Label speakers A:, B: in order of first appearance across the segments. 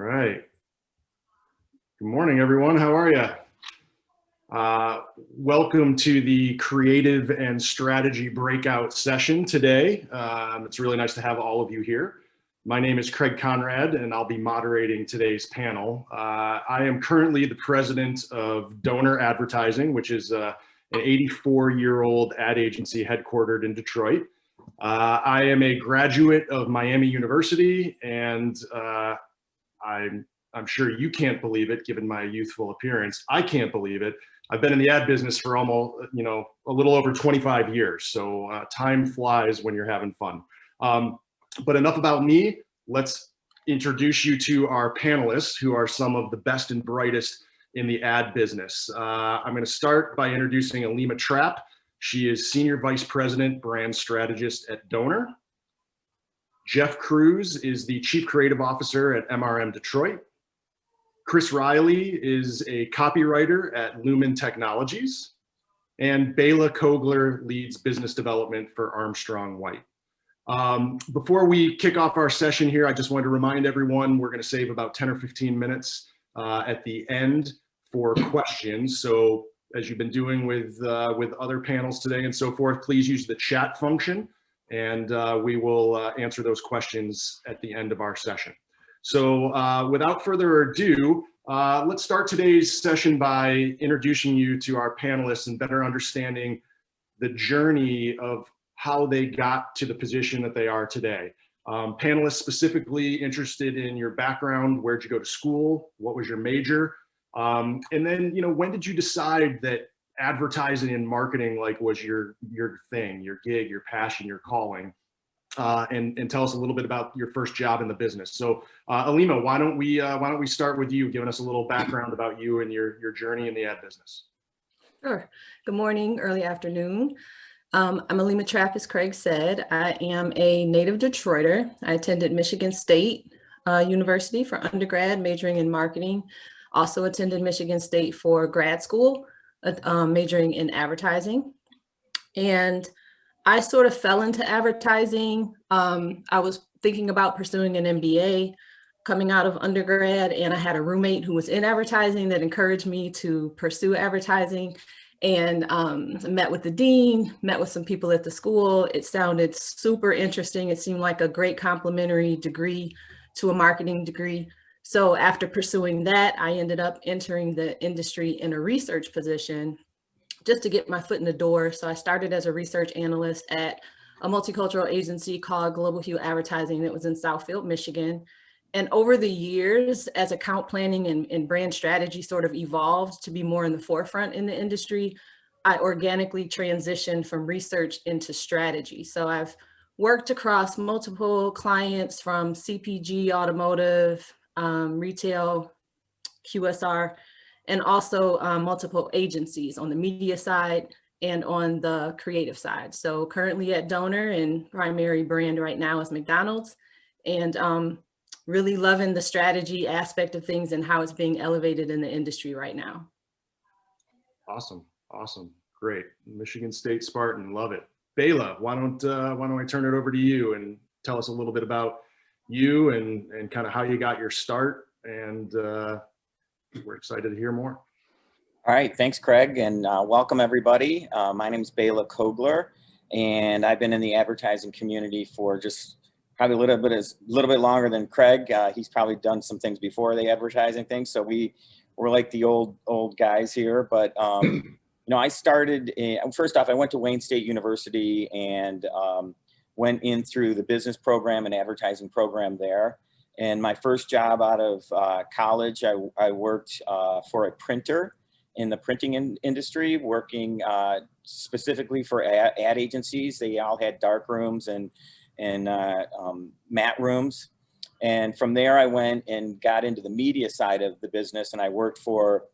A: right. Good morning, everyone. How are you? Welcome to the creative and strategy breakout session today. It's really nice to have all of you here. My name is Craig Conrad, and I'll be moderating today's panel. I am currently the president of Donor Advertising, which is an 84-year-old ad agency headquartered in Detroit. I am a graduate of Miami University, and I'm sure you can't believe it, given my youthful appearance. I can't believe it. I've been in the ad business for almost, a little over 25 years. So time flies when you're having fun. But enough about me. Let's introduce you to our panelists, who are some of the best and brightest in the ad business. I'm going to start by introducing Alima Trapp. She is Senior Vice President, Brand Strategist at Donor. Jeff Cruz is the Chief Creative Officer at MRM Detroit. Chris Riley is a copywriter at Lumen Technologies. And Bela Kogler leads business development for Armstrong White. Before we kick off our session here, I just wanted to remind everyone we're going to save about 10 or 15 minutes at the end for questions. So as you've been doing with other panels today and so forth, please use the chat function, and we will answer those questions at the end of our session. So without further ado, let's start today's session by introducing you to our panelists and better understanding the journey of how they got to the position that they are today. Panelists specifically interested in your background, where'd you go to school, what was your major, and then when did you decide that advertising and marketing was your thing, your gig, your passion, your calling, and tell us a little bit about your first job in the business. So Alima, why don't we start with you, giving us a little background about you and your journey in the ad business.
B: Sure. Good morning, early afternoon. I'm Alima Trapp, as Craig said. I am a native Detroiter. I attended Michigan State University for undergrad, majoring in marketing. Also attended Michigan State for grad school, majoring in advertising. And I sort of fell into advertising. I was thinking about pursuing an MBA coming out of undergrad, and I had a roommate who was in advertising that encouraged me to pursue advertising. And met with the dean, met with some people at the school. It sounded super interesting. It seemed like a great complementary degree to a marketing degree. So after pursuing that, I ended up entering the industry in a research position just to get my foot in the door. So I started as a research analyst at a multicultural agency called Global Hue Advertising that was in Southfield, Michigan. And over the years, as account planning and brand strategy sort of evolved to be more in the forefront in the industry, I organically transitioned from research into strategy. So I've worked across multiple clients from CPG, automotive, retail, QSR, and also multiple agencies on the media side and on the creative side. So currently at Donor, and primary brand right now is McDonald's. And really loving the strategy aspect of things and how it's being elevated in the industry right now.
A: Awesome, great. Michigan State Spartan, love it. Bela, why don't I turn it over to you and tell us a little bit about you and kind of how you got your start, and we're excited to hear more.
C: All right, thanks, Craig, and welcome everybody. My name is Bela Kogler, and I've been in the advertising community for just probably a little bit longer than Craig. He's probably done some things before the advertising thing, so we're like the old guys here. But I started first off, I went to Wayne State University and went in through the business program and advertising program there. And my first job out of college, I worked for a printer in the printing industry, working specifically for ad agencies. They all had dark rooms and mat rooms. And from there, I went and got into the media side of the business, and I worked for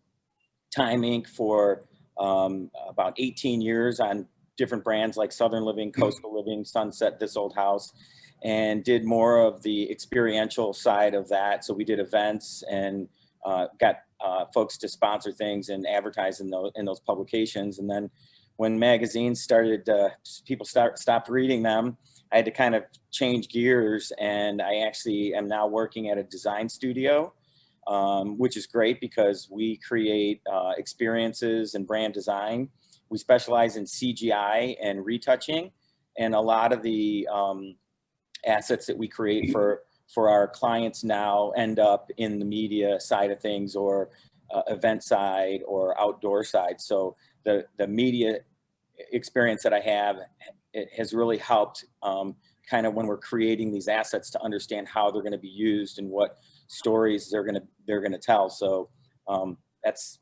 C: Time Inc. for about 18 years on different brands like Southern Living, Coastal Living, Sunset, This Old House, and did more of the experiential side of that. So we did events and got folks to sponsor things and advertise in those publications. And then when magazines started, people stopped reading them, I had to kind of change gears, and I actually am now working at a design studio which is great because we create experiences and brand design. We specialize in CGI and retouching, and a lot of the assets that we create for our clients now end up in the media side of things, or event side, or outdoor side. So the media experience that I have, it has really helped kind of when we're creating these assets to understand how they're going to be used and what stories they're going to tell. So that's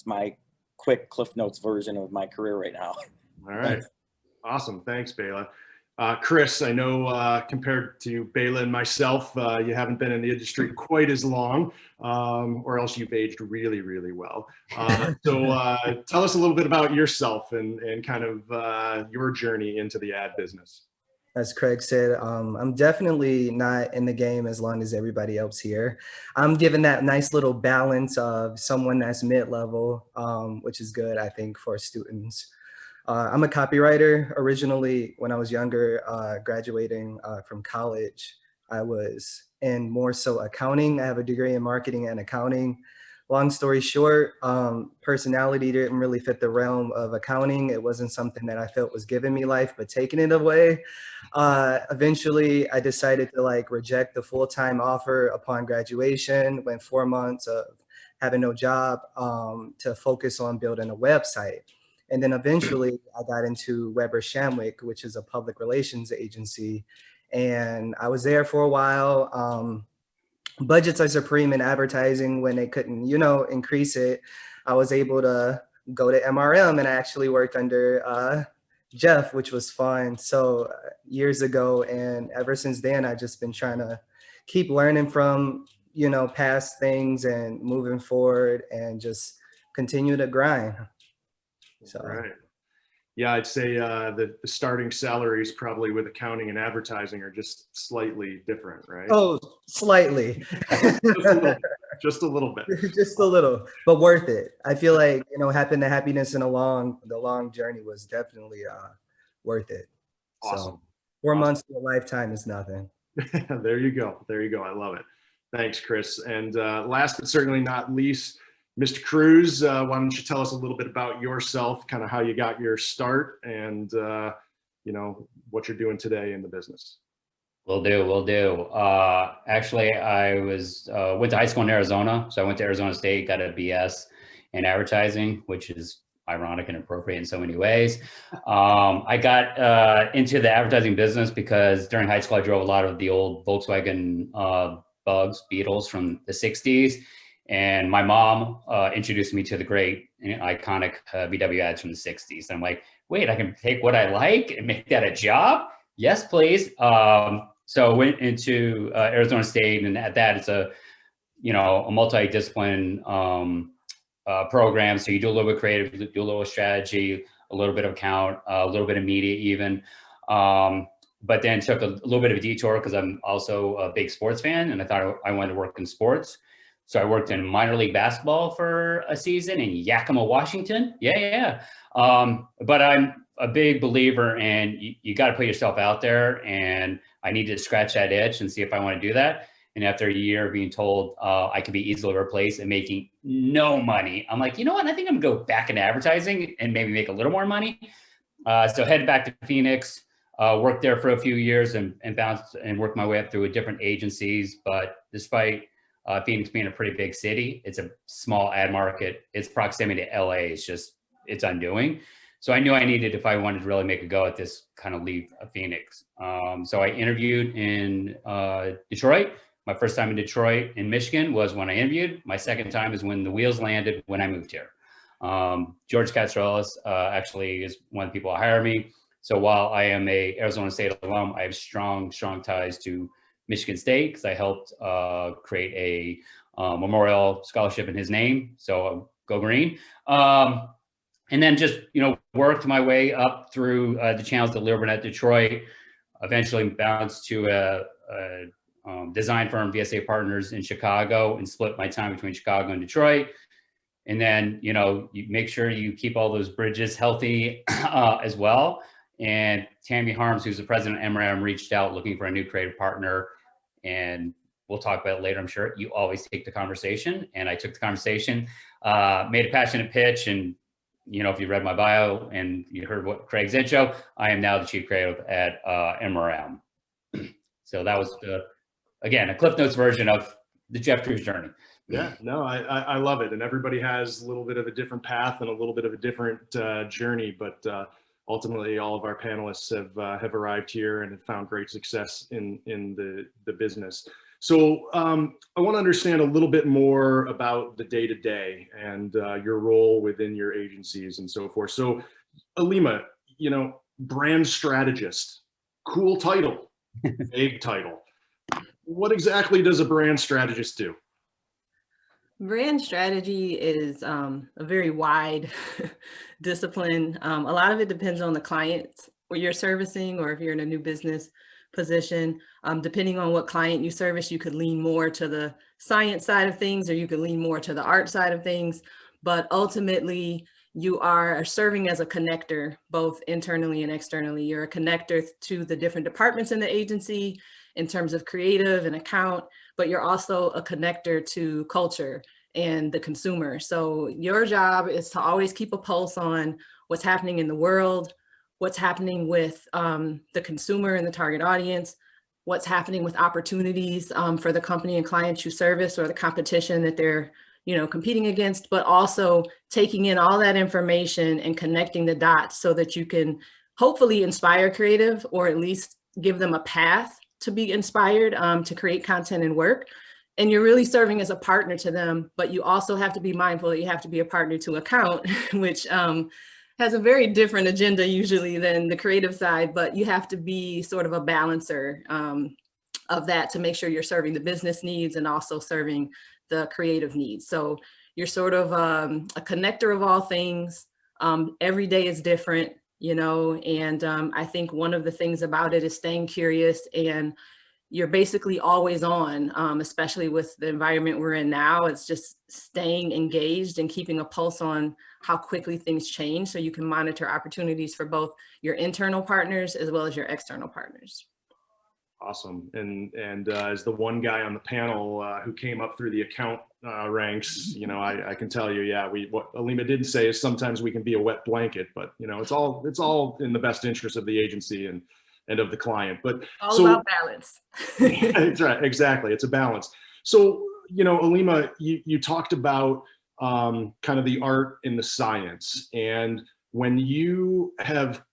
C: my quick Cliff Notes version of my career right now.
A: All right. Awesome. Thanks, Bela. Chris, I know compared to Bela and myself, you haven't been in the industry quite as long, or else you've aged really, really well. So tell us a little bit about yourself and kind of your journey into the ad business.
D: As Craig said, I'm definitely not in the game as long as everybody else here. I'm given that nice little balance of someone that's mid-level, which is good, I think, for students. I'm a copywriter. Originally, when I was younger, graduating from college, I was in more so accounting. I have a degree in marketing and accounting. Long story short, personality didn't really fit the realm of accounting. It wasn't something that I felt was giving me life, but taking it away. Eventually, I decided to reject the full-time offer upon graduation, went 4 months of having no job to focus on building a website. And then eventually I got into Weber Shandwick, which is a public relations agency. And I was there for a while. Budgets are supreme in advertising. When they couldn't, increase it, I was able to go to MRM, and I actually worked under Jeff, which was fun. So years ago, and ever since then, I've just been trying to keep learning from, past things and moving forward and just continue to grind. So.
A: Right. Yeah, I'd say the starting salaries probably with accounting and advertising are just slightly different, right?
D: Oh, slightly.
A: Just a little bit.
D: Just a little, but worth it. I feel like, having the happiness in the long journey was definitely worth it.
A: Awesome.
D: So 4 months to a lifetime is nothing.
A: There you go. There you go. I love it. Thanks, Chris. And last but certainly not least, Mr. Cruz, why don't you tell us a little bit about yourself, kind of how you got your start, and what you're doing today in the business.
E: Will do. Actually, I went to high school in Arizona, so I went to Arizona State, got a BS in advertising, which is ironic and appropriate in so many ways. I got into the advertising business because during high school I drove a lot of the old Volkswagen Bugs, Beetles from the 60s. And my mom introduced me to the great and iconic VW ads from the 60s. And I'm like, wait, I can take what I like and make that a job? Yes, please. So I went into Arizona State, and at that, it's a multi-discipline program. So you do a little bit of creative, do a little strategy, a little bit of account, a little bit of media even. But then took a little bit of a detour because I'm also a big sports fan, and I thought I wanted to work in sports. So I worked in minor league basketball for a season in Yakima, Washington. Yeah. But I'm a big believer in you got to put yourself out there, and I needed to scratch that itch and see if I want to do that. And after a year of being told I could be easily replaced and making no money, I'm like, you know what? I think I'm gonna go back into advertising and maybe make a little more money. So headed back to Phoenix, worked there for a few years and bounced and worked my way up through different agencies. But despite Phoenix being a pretty big city, it's a small ad market. Its proximity to LA is just, it's undoing. So I knew I needed, if I wanted to really make a go at this, kind of leave Phoenix. So I interviewed in Detroit. My first time in Detroit in Michigan was when I interviewed. My second time is when the wheels landed when I moved here. George Castrellis actually is one of the people who hire me. So while I am a Arizona State alum, I have strong ties to Michigan State because I helped create a memorial scholarship in his name. So go green. And then just, worked my way up through the channels that delivered at Detroit, eventually bounced to a design firm, VSA Partners in Chicago, and split my time between Chicago and Detroit. And then, you make sure you keep all those bridges healthy as well. And Tammy Harms, who's the president of MRM, reached out looking for a new creative partner. And we'll talk about it later, I'm sure, you always take the conversation. And I took the conversation, made a passionate pitch. And, you know, if you read my bio and you heard what Craig's intro, I am now the chief creative at MRM. So that was, again, a Cliff Notes version of the Jeff Cruz journey.
A: Yeah, no, I love it. And everybody has a little bit of a different path and a little bit of a different journey, but ultimately all of our panelists have arrived here and have found great success in the business. So I want to understand a little bit more about the day-to-day and your role within your agencies and so forth. So Alima, you know, brand strategist, cool title, vague title. What exactly does a brand strategist do?
B: Brand strategy is a very wide discipline. A lot of it depends on the clients or you're servicing, or if you're in a new business position. Depending on what client you service, you could lean more to the science side of things, or you could lean more to the art side of things. But ultimately, you are serving as a connector, both internally and externally. You're a connector to the different departments in the agency in terms of creative and account, but you're also a connector to culture and the consumer. So your job is to always keep a pulse on what's happening in the world, what's happening with the consumer and the target audience, what's happening with opportunities for the company and clients you service, or the competition that they're, you know, competing against, but also taking in all that information and connecting the dots so that you can hopefully inspire creative, or at least give them a path to be inspired to create content and work. And you're really serving as a partner to them, but you also have to be mindful that you have to be a partner to account, which has a very different agenda usually than the creative side, but you have to be sort of a balancer of that to make sure you're serving the business needs and also serving the creative needs. So you're sort of a connector of all things. Every day is different, you know, and I think one of the things about it is staying curious, and you're basically always on, especially with the environment we're in now. It's just staying engaged and keeping a pulse on how quickly things change, so you can monitor opportunities for both your internal partners as well as your external partners.
A: Awesome. And as the one guy on the panel who came up through the account ranks, you know, I can tell you, yeah, what Alima didn't say is sometimes we can be a wet blanket, but you know, it's all in the best interest of the agency and of the client. But
B: all about balance.
A: That's right, exactly. It's a balance. So, you know, Alima, you talked about kind of the art and the science, and when you have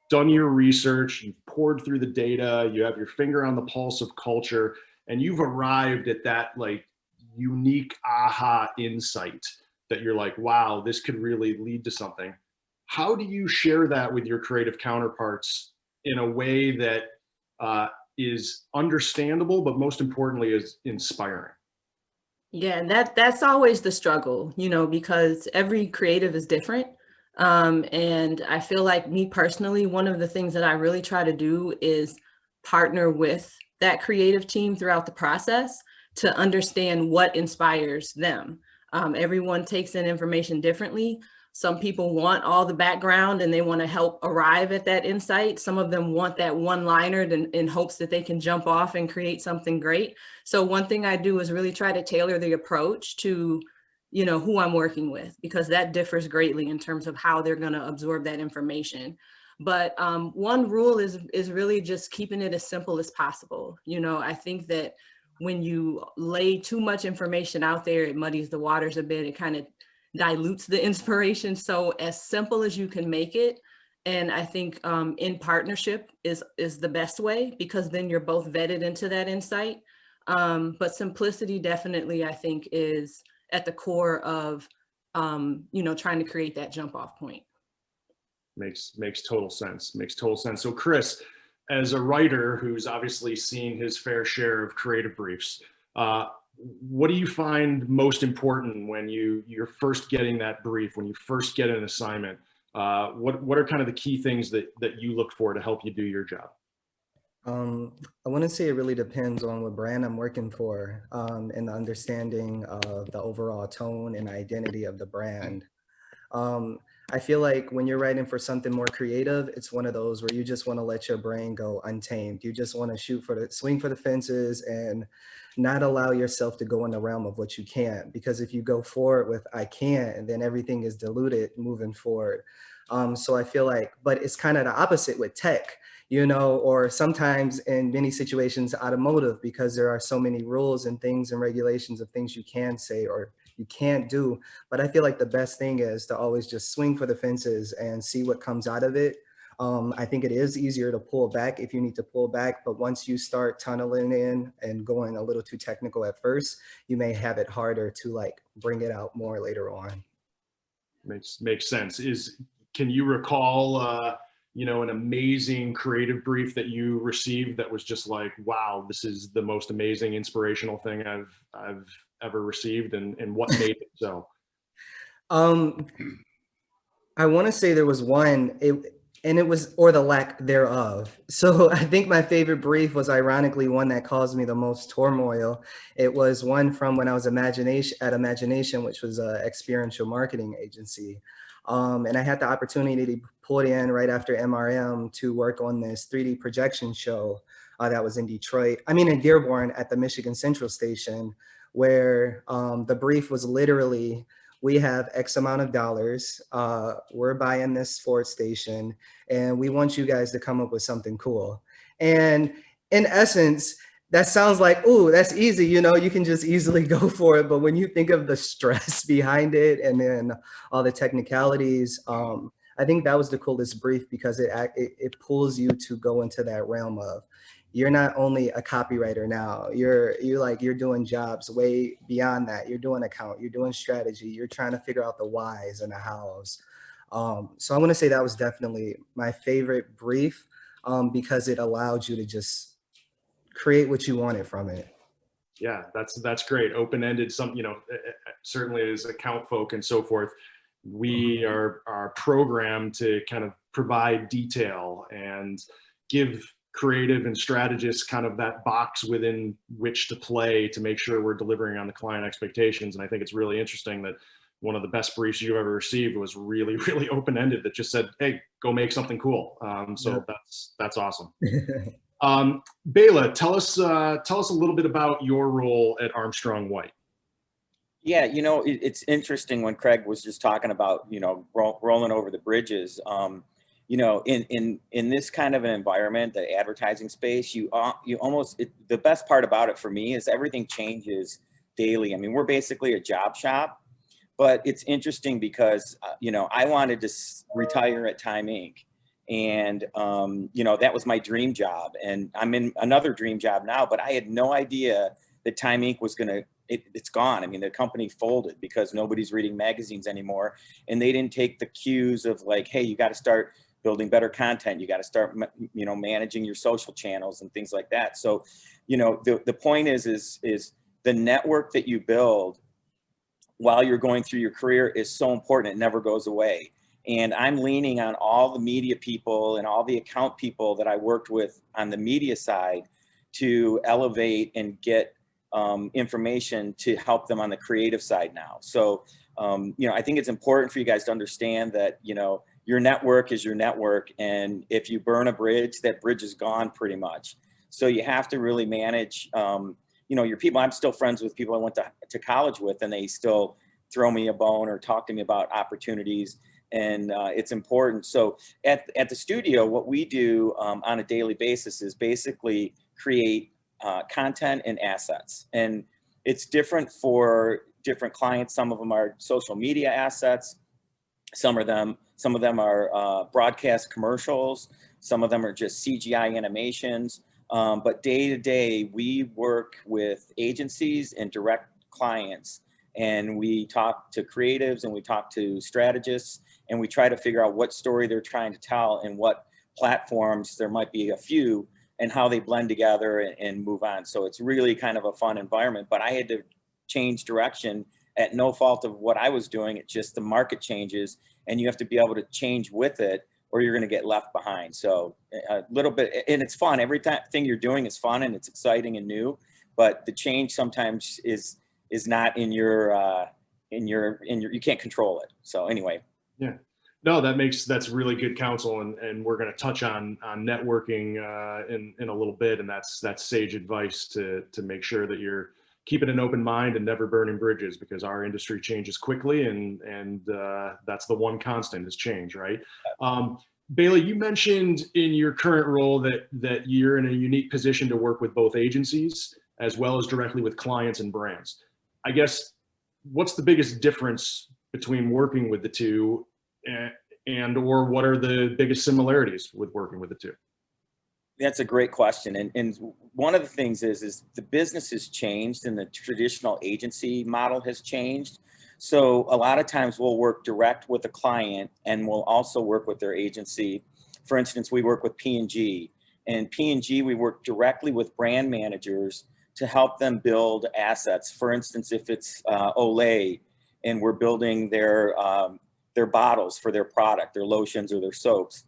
A: done your research, you've poured through the data, you have your finger on the pulse of culture, and you've arrived at that like unique aha insight that you're like, wow, this could really lead to something. How do you share that with your creative counterparts in a way that is understandable, but most importantly is inspiring?
B: Yeah, and that's always the struggle, you know, because every creative is different. And I feel like, me personally, one of the things that I really try to do is partner with that creative team throughout the process to understand what inspires them. Everyone takes in information differently. Some people want all the background and they want to help arrive at that insight. Some of them want that one-liner in hopes that they can jump off and create something great. So one thing I do is really try to tailor the approach to, you know, who I'm working with, because that differs greatly in terms of how they're going to absorb that information. But one rule is really just keeping it as simple as possible. You know, I think that when you lay too much information out there, it muddies the waters a bit. It kind of dilutes the inspiration. So as simple as you can make it. And I think in partnership is the best way, because then you're both vetted into that insight. But simplicity definitely, I think, is at the core of, you know, trying to create that jump off point.
A: Makes total sense. Makes total sense. So Chris, as a writer who's obviously seen his fair share of creative briefs, what do you find most important when you're first getting that brief, when you first get an assignment? What are kind of the key things that you look for to help you do your job?
D: I want to say it really depends on what brand I'm working for, and the understanding of the overall tone and identity of the brand. I feel like when you're writing for something more creative, it's one of those where you just want to let your brain go untamed. You just want to swing for the fences and not allow yourself to go in the realm of what you can't. Because if you go forward with I can't, then everything is diluted moving forward. So I feel like, but it's kind of the opposite with tech, or sometimes in many situations, automotive, because there are so many rules and things and regulations of things you can say or you can't do. But I feel like the best thing is to always just swing for the fences and see what comes out of it. I think it is easier to pull back if you need to pull back, but once you start tunneling in and going a little too technical at first, you may have it harder to like bring it out more later on.
A: Makes sense. Can you recall, an amazing creative brief that you received that was just like, wow, this is the most amazing inspirational thing I've ever received, and what made it so?
D: I want to say there was one, or the lack thereof. So I think my favorite brief was ironically one that caused me the most turmoil. It was one from when I was at Imagination, which was an experiential marketing agency. And I had the opportunity to pull it in right after MRM to work on this 3D projection show that was in Dearborn at the Michigan Central Station, where the brief was literally, we have X amount of dollars, we're buying this Ford station, and we want you guys to come up with something cool. And in essence, that sounds like, ooh, that's easy, you can just easily go for it. But when you think of the stress behind it and then all the technicalities, I think that was the coolest brief, because it pulls you to go into that realm of, you're not only a copywriter now, you're doing jobs way beyond that. You're doing account, you're doing strategy, you're trying to figure out the whys and the hows. So I want to say that was definitely my favorite brief, because it allowed you to just create what you wanted from it.
A: Yeah, that's great. Open-ended, certainly as account folk and so forth, we are programmed to kind of provide detail and give creative and strategists kind of that box within which to play to make sure we're delivering on the client expectations. And I think it's really interesting that one of the best briefs you've ever received was really, really open-ended, that just said, hey, go make something cool. So that's awesome. Bela, tell us a little bit about your role at Armstrong White.
C: Yeah, it's interesting when Craig was just talking about, rolling over the bridges. In this kind of an environment, the advertising space, the best part about it for me is everything changes daily. I mean, we're basically a job shop, but it's interesting because, I wanted to retire at Time Inc. And, that was my dream job, and I'm in another dream job now, but I had no idea that Time Inc. was it's gone. I mean, the company folded because nobody's reading magazines anymore, and they didn't take the cues of like, hey, you got to start building better content. You got to start, managing your social channels and things like that. So, the point is the network that you build while you're going through your career is so important. It never goes away. And I'm leaning on all the media people and all the account people that I worked with on the media side to elevate and get information to help them on the creative side now. So, I think it's important for you guys to understand that, your network is your network. And if you burn a bridge, that bridge is gone pretty much. So you have to really manage, your people. I'm still friends with people I went to college with, and they still throw me a bone or talk to me about opportunities. And it's important. So at the studio, what we do on a daily basis is basically create content and assets. And it's different for different clients. Some of them are social media assets. Some of them are broadcast commercials. Some of them are just CGI animations. But day to day, we work with agencies and direct clients. And we talk to creatives and we talk to strategists, and we try to figure out what story they're trying to tell and what platforms, there might be a few, and how they blend together and move on. So it's really kind of a fun environment, but I had to change direction at no fault of what I was doing. It's just the market changes, and you have to be able to change with it, or you're going to get left behind. So a little bit, and it's fun. Thing you're doing is fun and it's exciting and new, but the change sometimes is not in your, you can't control it. So anyway.
A: Yeah. No, that's really good counsel, and we're going to touch on networking in a little bit, and that's sage advice to make sure that you're keeping an open mind and never burning bridges, because our industry changes quickly, and that's the one constant is change, right? Bela, you mentioned in your current role that you're in a unique position to work with both agencies as well as directly with clients and brands. I guess, what's the biggest difference between working with the two, and or what are the biggest similarities with working with the two?
C: That's a great question. And one of the things is the business has changed and the traditional agency model has changed. So a lot of times we'll work direct with a client and we'll also work with their agency. For instance, we work with P&G, and P&G, we work directly with brand managers to help them build assets. For instance, if it's Olay and we're building their bottles for their product, their lotions or their soaps,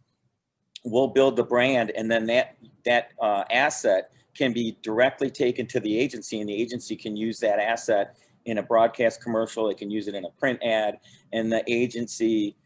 C: we'll build the brand, and then that asset can be directly taken to the agency, and the agency can use that asset in a broadcast commercial. It can use it in a print ad, and the agency,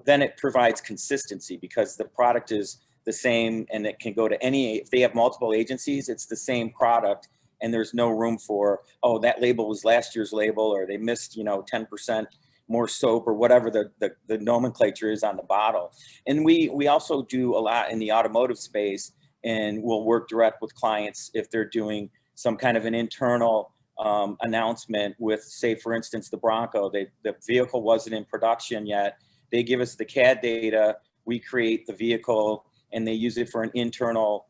C: then it provides consistency because the product is the same, and it can go to any, if they have multiple agencies, it's the same product, and there's no room for, oh, that label was last year's label, or they missed, 10% more soap, or whatever the nomenclature is on the bottle. And we also do a lot in the automotive space, and we'll work direct with clients if they're doing some kind of an internal announcement with, say, for instance, the Bronco. The vehicle wasn't in production yet. They give us the CAD data, we create the vehicle, and they use it for an internal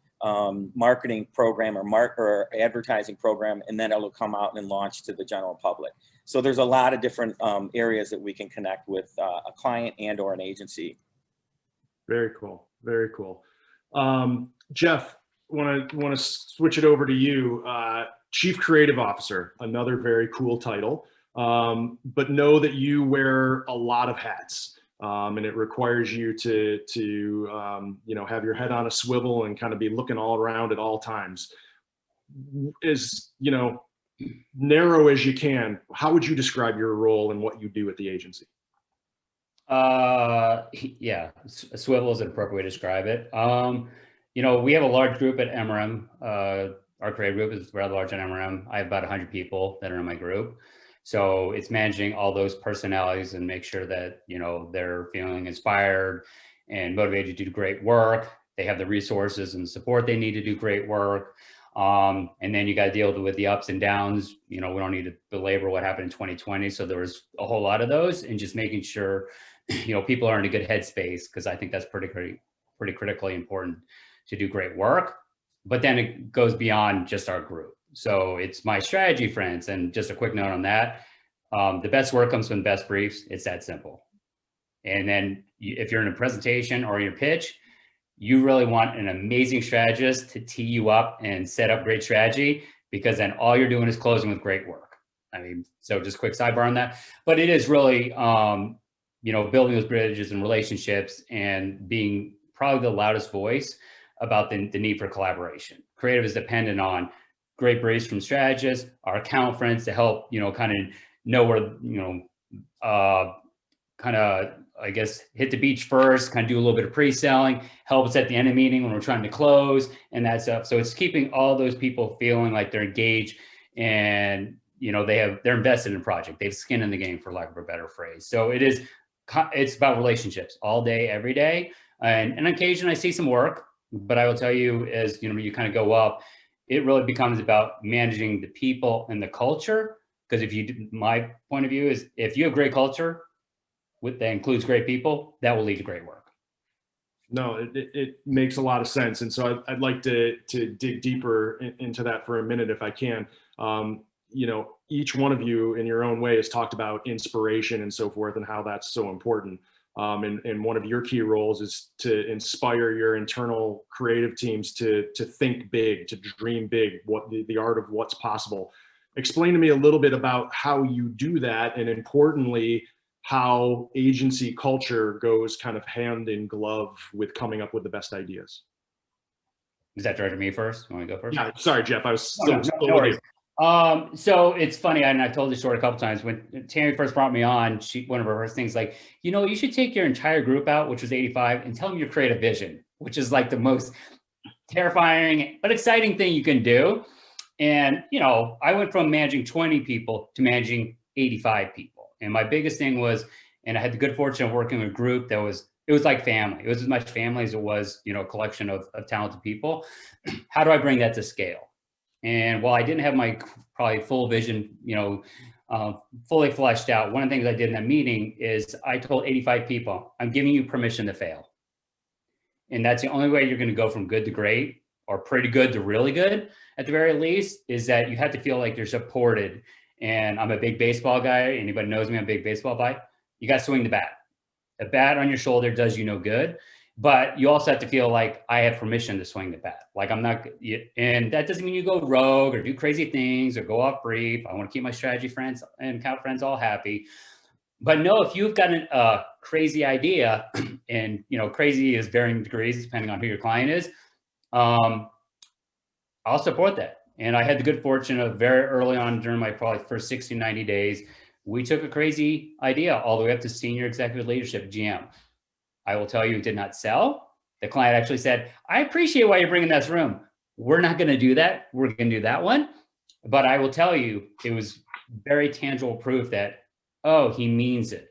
C: marketing program or advertising program, and then it'll come out and launch to the general public. So there's a lot of different areas that we can connect with a client and or an agency.
A: Very cool. Very cool. Jeff, want to switch it over to you. Chief Creative Officer, another very cool title, but know that you wear a lot of hats, and it requires you to have your head on a swivel and kind of be looking all around at all times. As narrow as you can, how would you describe your role and what you do at the agency?
E: Yeah, a swivel is an appropriate way to describe it. We have a large group at MRM. Our creative group is rather large at MRM. I have about 100 people that are in my group. So it's managing all those personalities and make sure that, they're feeling inspired and motivated to do great work. They have the resources and support they need to do great work. And then you got to deal with the ups and downs. We don't need to belabor what happened in 2020. So there was a whole lot of those, and just making sure, people are in a good headspace, because I think that's pretty critically important to do great work. But then it goes beyond just our group. So it's my strategy friends. And just a quick note on that. The best work comes from the best briefs. It's that simple. And then if you're in a presentation or your pitch, you really want an amazing strategist to tee you up and set up great strategy, because then all you're doing is closing with great work. So just quick sidebar on that. But it is really, building those bridges and relationships and being probably the loudest voice about the need for collaboration. Creative is dependent on great briefs from strategists, our account friends to help, kind of know where, hit the beach first, kind of do a little bit of pre-selling, help us at the end of the meeting when we're trying to close and that stuff. So it's keeping all those people feeling like they're engaged and, they're invested in a project. They have skin in the game, for lack of a better phrase. So it's about relationships all day, every day. And on occasion I see some work, but I will tell you, as you kind of go up, it really becomes about managing the people and the culture. Because my point of view is, if you have great culture, that includes great people, that will lead to great work.
A: No, it makes a lot of sense. And so I'd like to dig deeper into that for a minute, if I can. Each one of you in your own way has talked about inspiration and so forth, and how that's so important. And one of your key roles is to inspire your internal creative teams to think big, to dream big, what the art of what's possible. Explain to me a little bit about how you do that, and importantly, how agency culture goes kind of hand in glove with coming up with the best ideas.
E: Is that directed to me first? You want me to go first?
A: Yeah, sorry, Jeff. I was
E: No worries. So it's funny, and I've told this story a couple times. When Tammy first brought me on, one of her first things, like, you should take your entire group out, which was 85, and tell them your creative vision, which is like the most terrifying but exciting thing you can do. And, I went from managing 20 people to managing 85 people. And my biggest thing was, and I had the good fortune of working with a group that it was like family. It was as much family as it was, a collection of talented people. How do I bring that to scale? And while I didn't have my probably full vision, fully fleshed out, one of the things I did in that meeting is I told 85 people, I'm giving you permission to fail. And that's the only way you're going to go from good to great, or pretty good to really good, at the very least, is that you have to feel like you're supported. And I'm a big baseball guy. Anybody knows me, I'm a big baseball guy. You got to swing the bat. A bat on your shoulder does you no good. But you also have to feel like I have permission to swing the bat. Like I'm not, and that doesn't mean you go rogue or do crazy things or go off brief. I want to keep my strategy friends and account friends all happy. But no, if you've got a crazy idea, and crazy is varying degrees depending on who your client is, I'll support that. And I had the good fortune of very early on during my probably first 60, 90 days, we took a crazy idea all the way up to senior executive leadership, GM. I will tell you, it did not sell. The client actually said, I appreciate why you're bringing this room. We're not going to do that. We're going to do that one. But I will tell you, it was very tangible proof that, oh, he means it.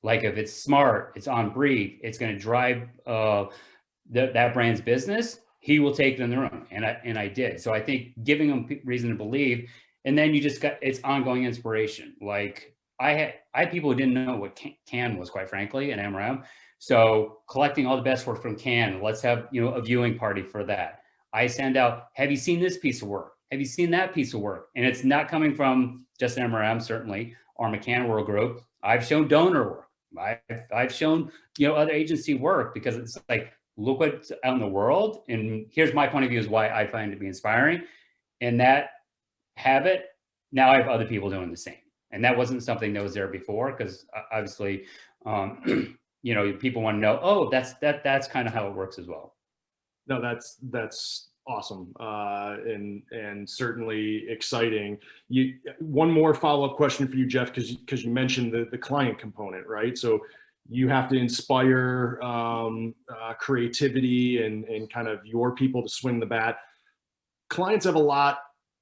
E: Like if it's smart, it's on brief, it's going to drive that brand's business, he will take it in the room. And I did. So I think giving them reason to believe, and then you just got, it's ongoing inspiration. Like I had people who didn't know what CAN was, quite frankly, and MRM. So collecting all the best work from CAN, let's have, a viewing party for that. I send out, have you seen this piece of work? Have you seen that piece of work? And it's not coming from just MRM, certainly, or McCann World Group. I've shown donor work. I've shown, other agency work, because it's like, look what's out in the world. And here's my point of view is why I find it to be inspiring. And that habit, now I have other people doing the same. And that wasn't something that was there before, because obviously, people want to know, oh, that's kind of how it works as well.
A: No, that's awesome, and certainly exciting. One more follow-up question for you, Jeff, because you mentioned the client component, right? So you have to inspire creativity and kind of your people to swing the bat. Clients have a lot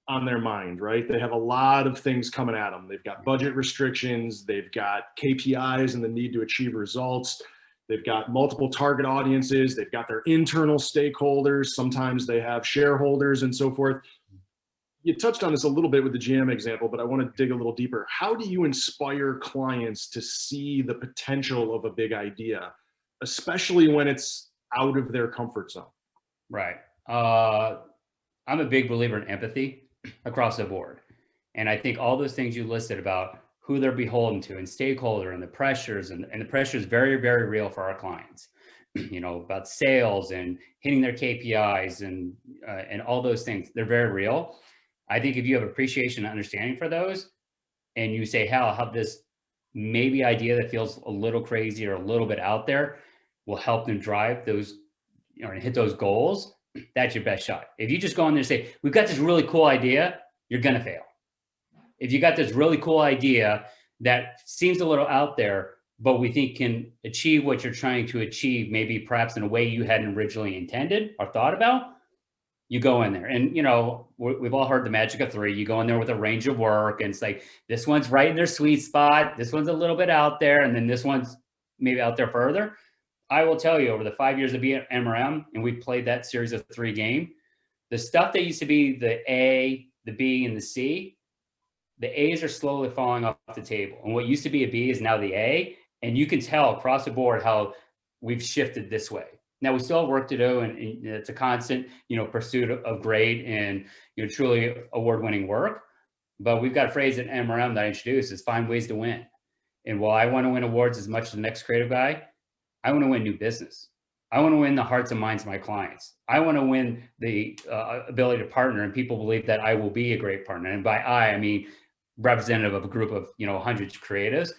A: on their mind, right? They have a lot of things coming at them. They've got budget restrictions, they've got KPIs and the need to achieve results. They've got multiple target audiences. They've got their internal stakeholders. Sometimes they have shareholders and so forth. You touched on this a little bit with the GM example, but I want to dig a little deeper. How do you inspire clients to see the potential of a big idea, especially when it's out of their comfort zone?
E: Right. I'm a big believer in empathy across the board. And I think all those things you listed about who they're beholden to and stakeholder and the pressures, and the pressure is very, very real for our clients, about sales and hitting their KPIs and all those things. They're very real. I think if you have appreciation and understanding for those, and you say, Hal, how this maybe idea that feels a little crazy or a little bit out there will help them drive those, and hit those goals, that's your best shot. If you just go in there and say, we've got this really cool idea, you're going to fail. If you got this really cool idea that seems a little out there, but we think can achieve what you're trying to achieve, maybe perhaps in a way you hadn't originally intended or thought about, you go in there. And, we've all heard the magic of 3. You go in there with a range of work, and it's like, this one's right in their sweet spot. This one's a little bit out there. And then this one's maybe out there further. I will tell you, over the 5 years of being at MRM, and we played that series of 3 game, the stuff that used to be the A, the B, and the C, the A's are slowly falling off the table. And what used to be a B is now the A. And you can tell across the board how we've shifted this way. Now we still have work to do, and it's a constant, pursuit of great and, truly award-winning work. But we've got a phrase at MRM that I introduced is find ways to win. And while I want to win awards as much as the next creative guy, I want to win new business. I want to win the hearts and minds of my clients. I want to win the ability to partner, and people believe that I will be a great partner. And by I mean representative of a group of, hundreds of creatives.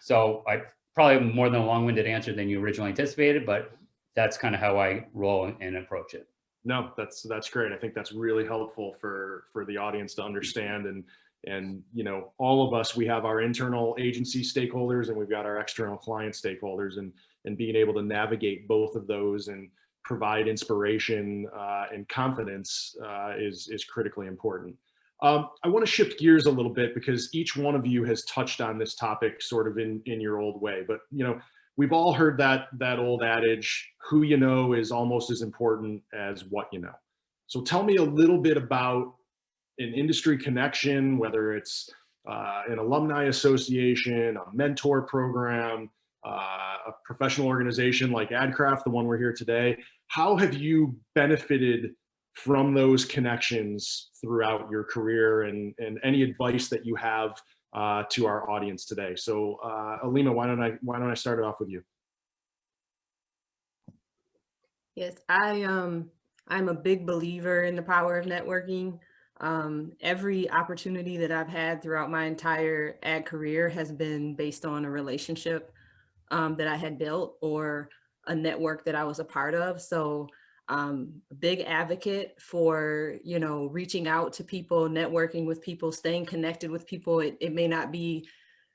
E: So I probably more than a long-winded answer than you originally anticipated, but that's kind of how I roll and approach it.
A: No, that's great. I think that's really helpful for the audience to understand. And you know, all of us, we have our internal agency stakeholders and we've got our external client stakeholders, and being able to navigate both of those and provide inspiration and confidence is critically important. I want to shift gears a little bit because each one of you has touched on this topic sort of in your old way, but you know, we've all heard that old adage, who you know is almost as important as what you know. So tell me a little bit about an industry connection, whether it's an alumni association, a mentor program, a professional organization like Adcraft, the one we're here today. How have you benefited from those connections throughout your career, and any advice that you have to our audience today? So Alima, why don't I start it off with you?
B: Yes, I'm a big believer in the power of networking. Every opportunity that I've had throughout my entire ad career has been based on a relationship that I had built or a network that I was a part of. So a big advocate for, you know, reaching out to people, networking with people, staying connected with people. It may not be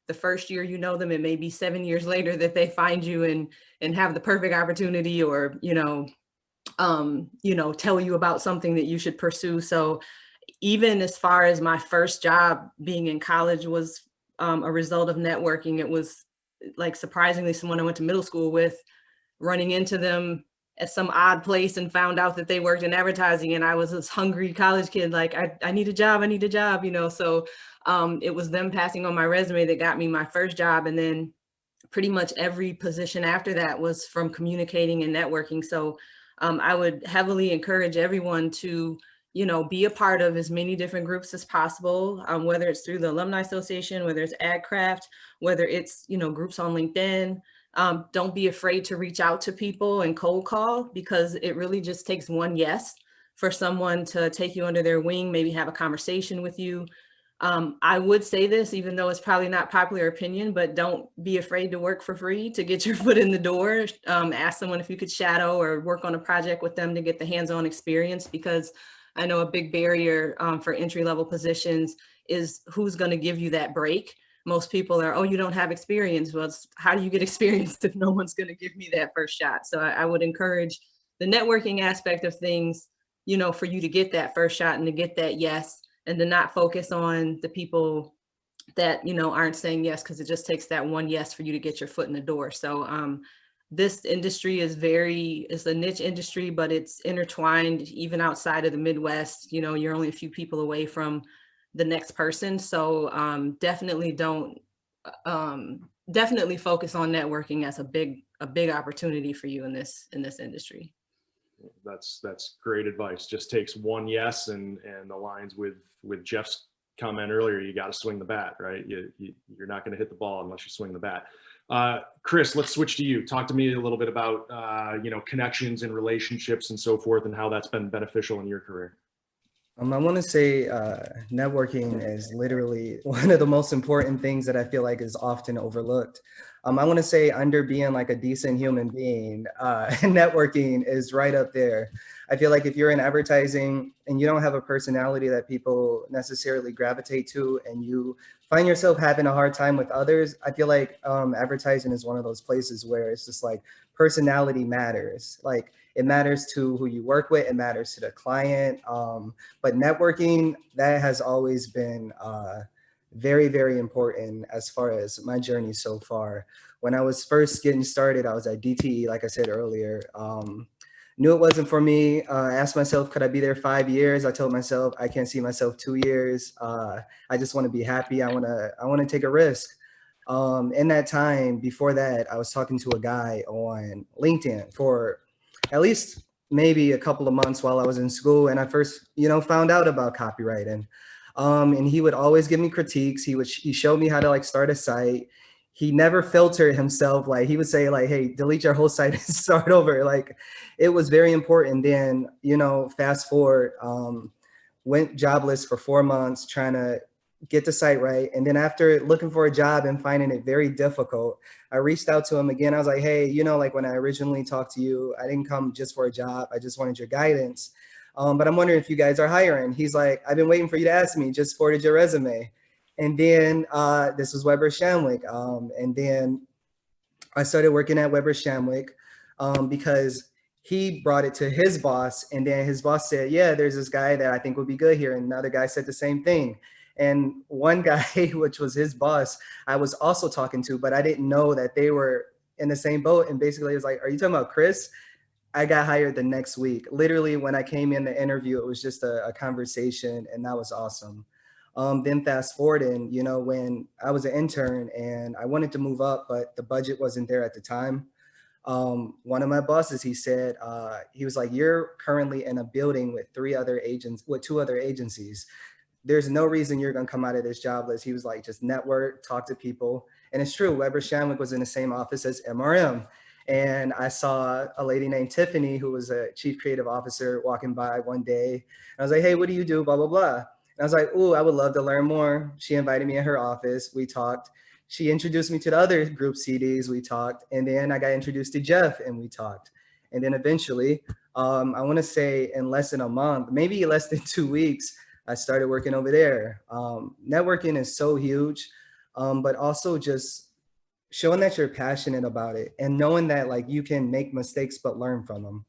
B: the first year you know them, it may be 7 years later that they find you and have the perfect opportunity, or, you know, tell you about something that you should pursue. So even as far as my first job being in college was a result of networking. It was like surprisingly someone I went to middle school with, running into them at some odd place and found out that they worked in advertising. And I was this hungry college kid, like, I need a job, you know? So it was them passing on my resume that got me my first job. And then pretty much every position after that was from communicating and networking. So I would heavily encourage everyone to, you know, be a part of as many different groups as possible, whether it's through the Alumni Association, whether it's Adcraft, whether it's, you know, groups on LinkedIn. Don't be afraid to reach out to people and cold call, because it really just takes one yes for someone to take you under their wing, maybe have a conversation with you. I would say this, even though it's probably not popular opinion, but don't be afraid to work for free to get your foot in the door. Ask someone if you could shadow or work on a project with them to get the hands-on experience, because I know a big barrier for entry-level positions is who's going to give you that break. Most people are, oh, you don't have experience. Well, how do you get experience if no one's going to give me that first shot? So I would encourage the networking aspect of things, you know, for you to get that first shot and to get that yes, and to not focus on the people that, you know, aren't saying yes, because it just takes that one yes for you to get your foot in the door. So this industry is it's a niche industry, but it's intertwined even outside of the Midwest. You know, you're only a few people away from the next person. So definitely focus on networking as a big opportunity for you in this industry.
A: That's great advice. Just takes one yes, and aligns with Jeff's comment earlier. You got to swing the bat, right? You're not going to hit the ball unless you swing the bat. Chris, let's switch to you. Talk to me a little bit about you know, connections and relationships and so forth, and how that's been beneficial in your career.
D: I want to say networking is literally one of the most important things that I feel like is often overlooked. I want to say, under being like a decent human being, networking is right up there. I feel like if you're in advertising and you don't have a personality that people necessarily gravitate to, and you find yourself having a hard time with others, I feel like advertising is one of those places where it's just like personality matters. Like, it matters to who you work with, it matters to the client. But networking, that has always been very, very important as far as my journey so far. When I was first getting started, I was at DTE, like I said earlier. Knew it wasn't for me. Asked myself, could I be there 5 years? I told myself, I can't see myself 2 years. I just want to be happy. I want to take a risk. In that time, before that, I was talking to a guy on LinkedIn for at least maybe a couple of months while I was in school, and I first, you know, found out about copywriting. And he would always give me critiques. He showed me how to like start a site. He never filtered himself. Like, he would say like, hey, delete your whole site and start over. Like, it was very important. Then, you know, fast forward, went jobless for 4 months trying to get the site right. And then after looking for a job and finding it very difficult, I reached out to him again. I was like, hey, you know, like when I originally talked to you, I didn't come just for a job. I just wanted your guidance. But I'm wondering if you guys are hiring. He's like, I've been waiting for you to ask me, just forwarded your resume. And then this was Weber Shandwick. And then I started working at Weber Shandwick because he brought it to his boss, and then his boss said, yeah, there's this guy that I think would be good here. And another guy said the same thing. And one guy, which was his boss, I was also talking to, but I didn't know that they were in the same boat. And basically it was like, are you talking about Chris? I got hired the next week. Literally when I came in the interview, it was just a conversation, and that was awesome. Then fast forwarding, you know, when I was an intern and I wanted to move up, but the budget wasn't there at the time. One of my bosses, he said, he was like, you're currently in a building with two other agencies. There's no reason you're gonna come out of this jobless. He was like, just network, talk to people. And it's true, Weber Shandwick was in the same office as MRM. And I saw a lady named Tiffany, who was a chief creative officer, walking by one day. And I was like, hey, what do you do? Blah, blah, blah. And I was like, ooh, I would love to learn more. She invited me in her office. We talked. She introduced me to the other group CDs. We talked. And then I got introduced to Jeff, and we talked. And then eventually, I want to say in less than a month, maybe less than 2 weeks, I started working over there. Networking is so huge, but also just showing that you're passionate about it and knowing that like you can make mistakes but learn from them.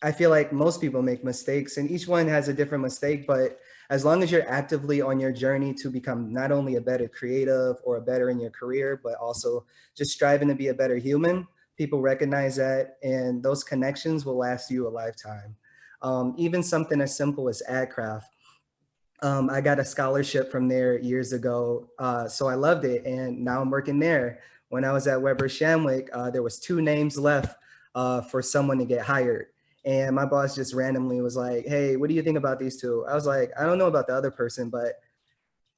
D: I feel like most people make mistakes, and each one has a different mistake, but as long as you're actively on your journey to become not only a better creative or a better in your career, but also just striving to be a better human, people recognize that, and those connections will last you a lifetime. Even something as simple as Adcraft. I got a scholarship from there years ago, so I loved it, and now I'm working there. When I was at Weber Shandwick, there was 2 names left for someone to get hired. And my boss just randomly was like, hey, what do you think about these 2? I was like, I don't know about the other person, but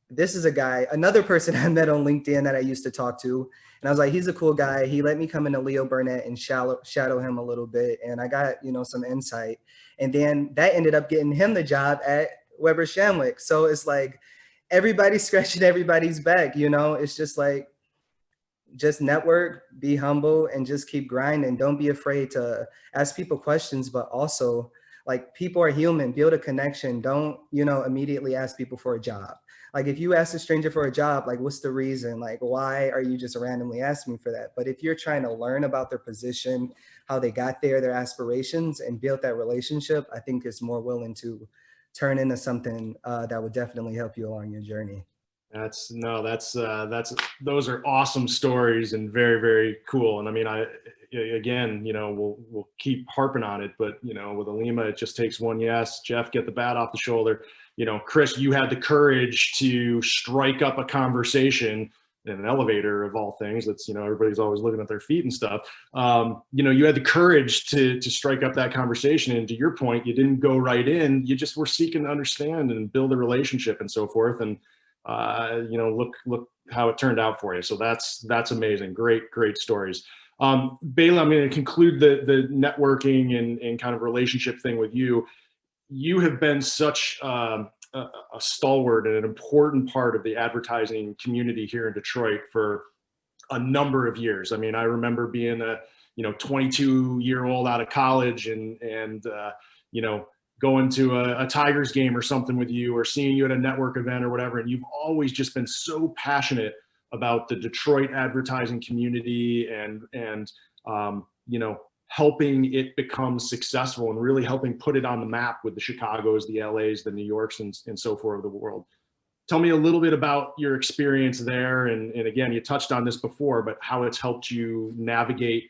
D: this is a guy, another person I met on LinkedIn that I used to talk to. And I was like, he's a cool guy. He let me come into Leo Burnett and shadow him a little bit. And I got, you know, some insight. And then that ended up getting him the job at Weber Shandwick. So it's like everybody's scratching everybody's back, you know. It's just like, just network, be humble, and just keep grinding. Don't be afraid to ask people questions, but also like people are human, build a connection. Don't, you know, immediately ask people for a job. Like if you ask a stranger for a job, like what's the reason? Like, why are you just randomly asking me for that? But if you're trying to learn about their position, how they got there, their aspirations, and build that relationship, I think it's more willing to turn into something that would definitely help you along your journey.
A: Those are awesome stories and very, very cool. And I mean, again, you know, we'll keep harping on it, but you know, with Alima, it just takes one yes. Jeff, get the bat off the shoulder. You know, Chris, you had the courage to strike up a conversation in an elevator of all things. That's, you know, everybody's always looking at their feet and stuff. You know, you had the courage to strike up that conversation. And to your point, you didn't go right in. You just were seeking to understand and build a relationship and so forth. And you know, look how it turned out for you. So that's amazing. Great stories. Bela, I'm going to conclude the networking and kind of relationship thing with you. You have been such a stalwart and an important part of the advertising community here in Detroit for a number of years. I mean, I remember being a 22-year-old out of college and you know, going to a Tigers game or something with you, or seeing you at a network event or whatever. And you've always just been so passionate about the Detroit advertising community and you know, helping it become successful and really helping put it on the map with the Chicagos, the LAs, the New Yorks, and so forth of the world. Tell me a little bit about your experience there. And again, you touched on this before, but how it's helped you navigate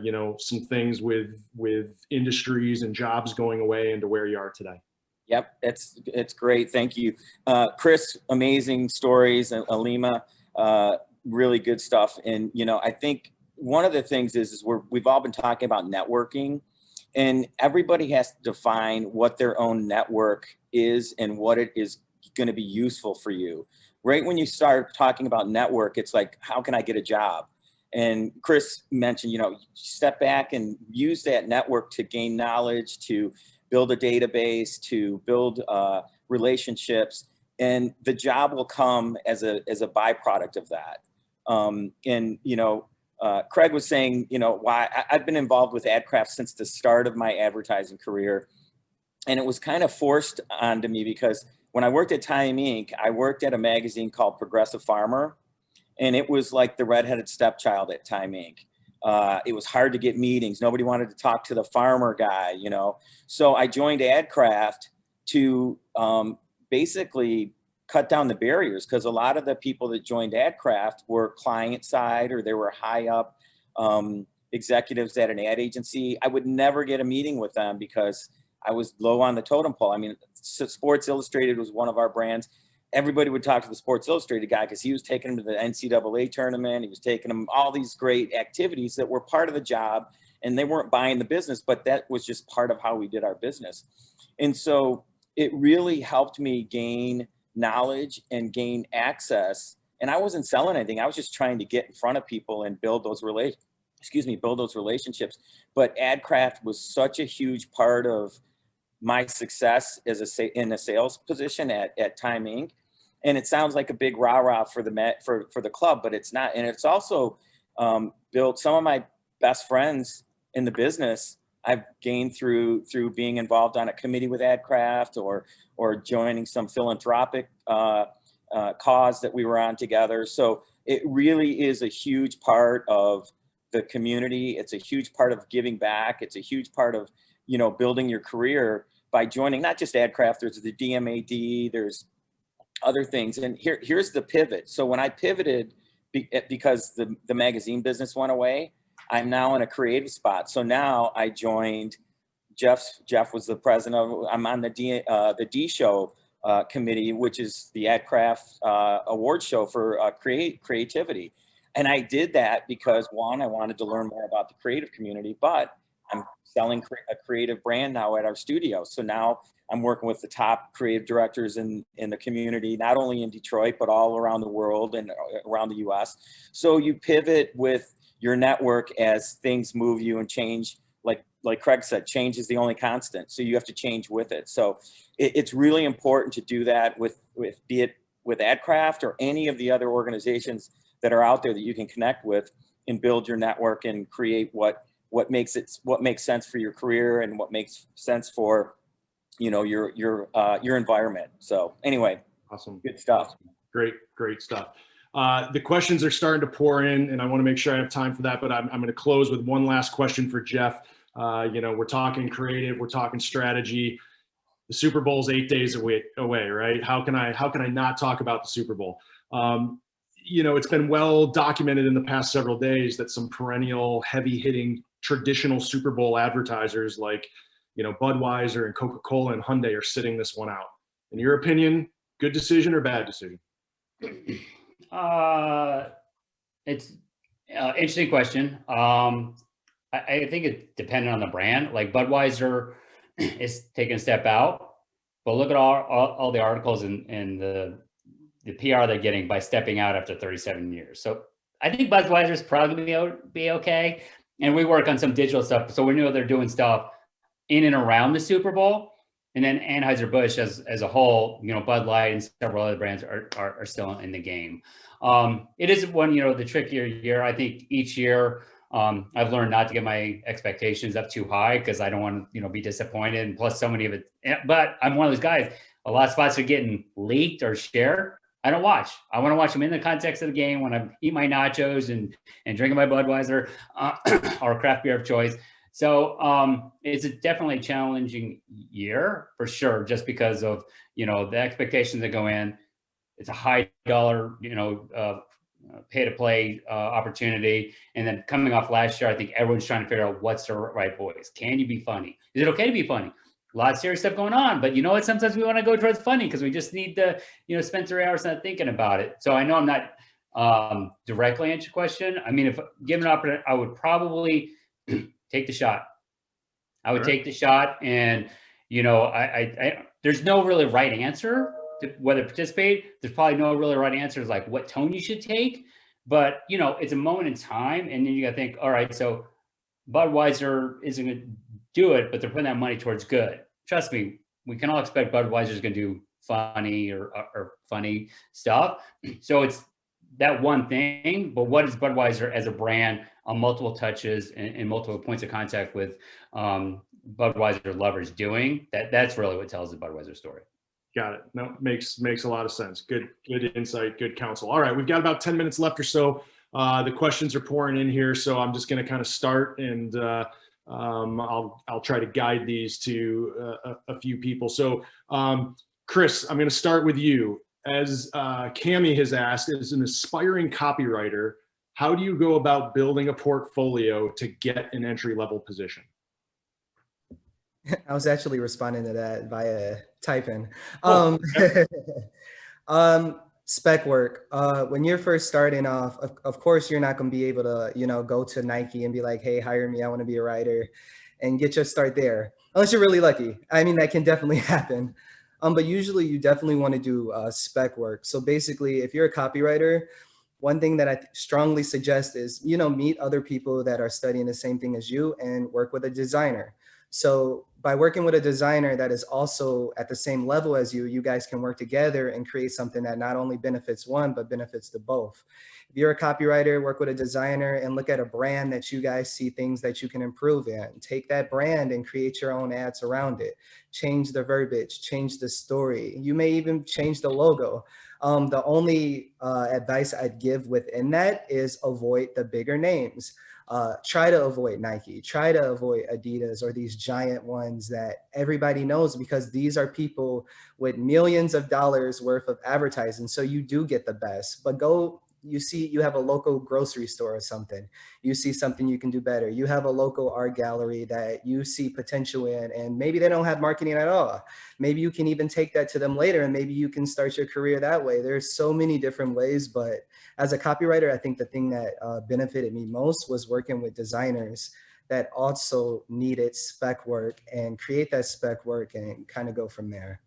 A: you know, some things with industries and jobs going away into where you are today.
C: Yep, it's great. Thank you. Chris, amazing stories. And Alima, really good stuff. And, you know, I think one of the things is we've all been talking about networking, and everybody has to define what their own network is and what it is going to be useful for you. Right when you start talking about network, it's like, how can I get a job? And Chris mentioned, you know, step back and use that network to gain knowledge, to build a database, to build relationships. and the job will come as a byproduct of that. And, you know, Craig was saying, you know, why I've been involved with Adcraft since the start of my advertising career. And it was kind of forced onto me because when I worked at Time Inc., I worked at a magazine called Progressive Farmer. And it was like the redheaded stepchild at Time Inc. It was hard to get meetings. Nobody wanted to talk to the farmer guy, you know. So I joined Adcraft to basically cut down the barriers, because a lot of the people that joined Adcraft were client side, or they were high up executives at an ad agency. I would never get a meeting with them because I was low on the totem pole. I mean, Sports Illustrated was one of our brands. Everybody would talk to the Sports Illustrated guy because he was taking them to the NCAA tournament. He was taking them all these great activities that were part of the job, and they weren't buying the business, but that was just part of how we did our business. And so it really helped me gain knowledge and gain access. And I wasn't selling anything. I was just trying to get in front of people and build those relationships. But Adcraft was such a huge part of my success as in a sales position at Time Inc. And it sounds like a big rah-rah for the club, but it's not. And it's also built some of my best friends in the business I've gained through being involved on a committee with Adcraft or joining some philanthropic cause that we were on together. So it really is a huge part of the community. It's a huge part of giving back. It's a huge part of, you know, building your career by joining not just Adcraft. There's the DMAD, there's other things. And here's the pivot. So when I pivoted because the magazine business went away, I'm now in a creative spot. So now I joined Jeff was the president of, I'm on the D show committee, which is the Adcraft award show for creativity. And I did that because, one, I wanted to learn more about the creative community, but I'm selling a creative brand now at our studio. So now I'm working with the top creative directors in the community, not only in Detroit, but all around the world and around the US. So you pivot with your network as things move you and change. Like Craig said, change is the only constant. So you have to change with it. So it's really important to do that with be it with Adcraft or any of the other organizations that are out there that you can connect with and build your network and create what makes sense for your career and what makes sense for, you know, your environment. So anyway,
A: awesome,
C: good stuff.
A: Great stuff. The questions are starting to pour in, and I want to make sure I have time for that, but I'm going to close with one last question for Jeff. You know, we're talking creative, we're talking strategy. The Super Bowl's 8 days away, right? How can I not talk about the Super Bowl? You know, it's been well documented in the past several days that some perennial heavy hitting traditional Super Bowl advertisers like, you know, Budweiser and Coca-Cola and Hyundai are sitting this one out. In your opinion, good decision or bad decision?
E: It's an interesting question. I think it's dependent on the brand. Like Budweiser is taking a step out, but look at all the articles and the PR they're getting by stepping out after 37 years. So I think Budweiser's probably going to be okay. And we work on some digital stuff, so we know they're doing stuff in and around the Super Bowl. And then Anheuser-Busch as a whole, you know, Bud Light and several other brands are still in the game. It is one, you know, the trickier year. I think each year I've learned not to get my expectations up too high because I don't want to, you know, be disappointed. And plus so many of it, but I'm one of those guys, a lot of spots are getting leaked or shared. I don't watch. I want to watch them in the context of the game when I eat my nachos and drinking my Budweiser or craft beer of choice. So it's definitely a challenging year for sure, just because of, you know, the expectations that go in. It's a high dollar, you know, pay to play opportunity. And then coming off last year, I think everyone's trying to figure out what's the right voice. Can you be funny? Is it okay to be funny? A lot of serious stuff going on, but you know what? Sometimes we want to go towards funny because we just need to, you know, spend 3 hours not thinking about it. So I know I'm not directly answering your question. I mean, if given an opportunity, I would probably take the shot. I would take the shot, and you know, I there's no really right answer to whether to participate. There's probably no really right answer is like what tone you should take, but you know, it's a moment in time, and then you got to think, all right, so Budweiser isn't going to do it, but they're putting that money towards good. Trust me, we can all expect Budweiser is going to do funny or funny stuff. So it's that one thing, but what is Budweiser as a brand on multiple touches and multiple points of contact with Budweiser lovers doing? That's really what tells the Budweiser story.
A: Got it. No, makes a lot of sense. Good insight, good counsel. All right, we've got about 10 minutes left or so. The questions are pouring in here, so I'm just going to kind of start, and I'll try to guide these to a few people. So, Chris, I'm going to start with you. As Cami has asked, as an aspiring copywriter, how do you go about building a portfolio to get an entry-level position?
D: I was actually responding to that via typing. Spec work. When you're first starting off, of course, you're not going to be able to, go to Nike and be like, hey, hire me, I want to be a writer, and get your start there. Unless you're really lucky. I mean, that can definitely happen. But usually you definitely want to do spec work. So basically, if you're a copywriter, one thing that I strongly suggest is, meet other people that are studying the same thing as you and work with a designer. So by working with a designer that is also at the same level as you, you guys can work together and create something that not only benefits one, but benefits the both. If you're a copywriter, work with a designer and look at a brand that you guys see things that you can improve in. Take that brand and create your own ads around it. Change the verbiage, change the story. You may even change the logo. The only advice I'd give within that is avoid the bigger names. Try to avoid Nike, try to avoid Adidas or these giant ones that everybody knows, because these are people with millions of dollars worth of advertising. So you do get the best, but you have a local grocery store or something, you see something you can do better. You have a local art gallery that you see potential in, and maybe they don't have marketing at all. Maybe you can even take that to them later, and maybe you can start your career that way. There's so many different ways, but as a copywriter, I think the thing that benefited me most was working with designers that also needed spec work, and create that spec work and kind of go from there.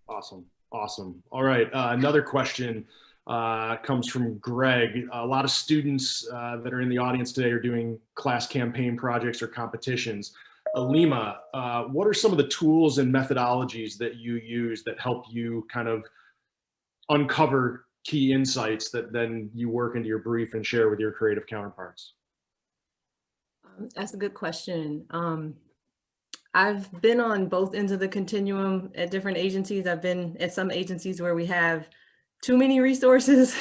A: Awesome. All right, another question comes from Greg. A lot of students that are in the audience today are doing class campaign projects or competitions. Alima, what are some of the tools and methodologies that you use that help you kind of uncover key insights that then you work into your brief and share with your creative counterparts?
B: That's a good question. I've been on both ends of the continuum at different agencies. I've been at some agencies where we have too many resources,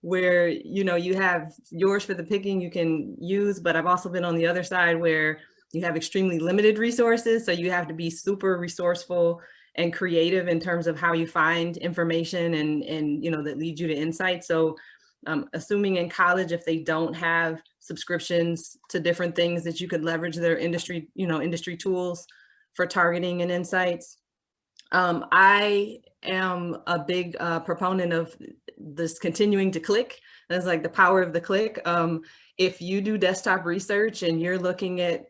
B: where you have yours for the picking you can use, but I've also been on the other side where you have extremely limited resources, so you have to be super resourceful and creative in terms of how you find information and that leads you to insight. So assuming in college, if they don't have subscriptions to different things that you could leverage their industry tools for targeting and insights. I am a big proponent of this continuing to click. That's like the power of the click. If you do desktop research and you're looking at,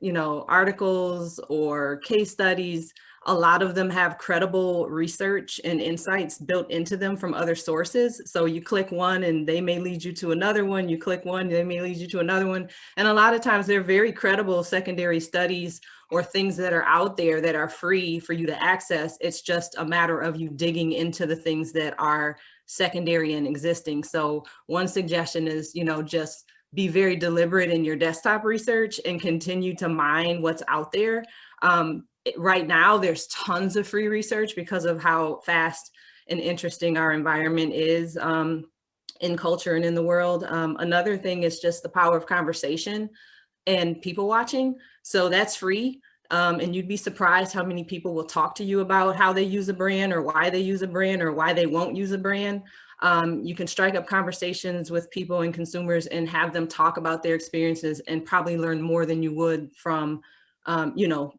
B: articles or case studies, a lot of them have credible research and insights built into them from other sources. So you click one and they may lead you to another one. You click one, they may lead you to another one. And a lot of times they're very credible secondary studies or things that are out there that are free for you to access. It's just a matter of you digging into the things that are secondary and existing. So one suggestion is, just be very deliberate in your desktop research and continue to mine what's out there. Right now, there's tons of free research because of how fast and interesting our environment is in culture and in the world. Another thing is just the power of conversation and people watching. So that's free. And you'd be surprised how many people will talk to you about how they use a brand or why they use a brand or why they won't use a brand. You can strike up conversations with people and consumers and have them talk about their experiences and probably learn more than you would from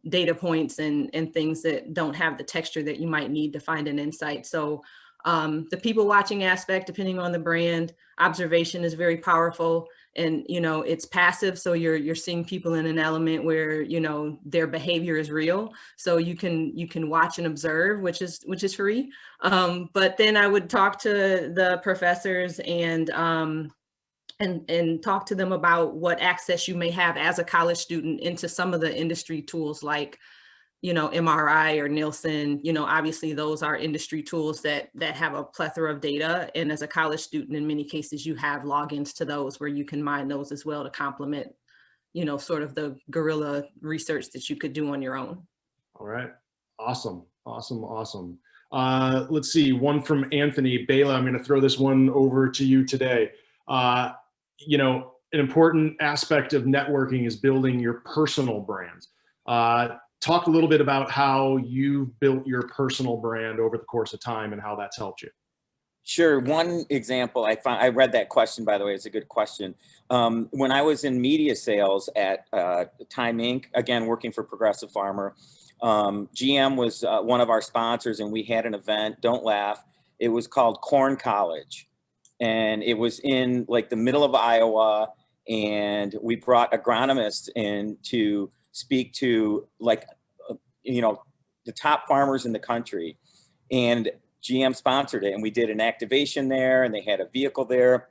B: data points and things that don't have the texture that you might need to find an insight. So the people watching aspect, depending on the brand, observation is very powerful, and it's passive. So you're seeing people in an element where their behavior is real. So you can watch and observe, which is free. But then I would talk to the professors and talk to them about what access you may have as a college student into some of the industry tools like you know, MRI or Nielsen, you know, obviously those are industry tools that have a plethora of data. And as a college student, in many cases, you have logins to those where you can mine those as well to complement, you know, sort of the guerrilla research that you could do on your own.
A: All right. Awesome. Awesome. Awesome. Let's see. One from Anthony. Bela, I'm going to throw this one over to you today. You know, an important aspect of networking is building your personal brand. Talk a little bit about how you've built your personal brand over the course of time and how that's helped you.
C: Sure. One example, I read that question, by the way, it's a good question. When I was in media sales at Time Inc., again, working for Progressive Farmer, GM was one of our sponsors, and we had an event, don't laugh, it was called Corn College. And it was in like the middle of Iowa, and we brought agronomists in to speak to, like, you know, the top farmers in the country. And GM sponsored it, and we did an activation there, and they had a vehicle there,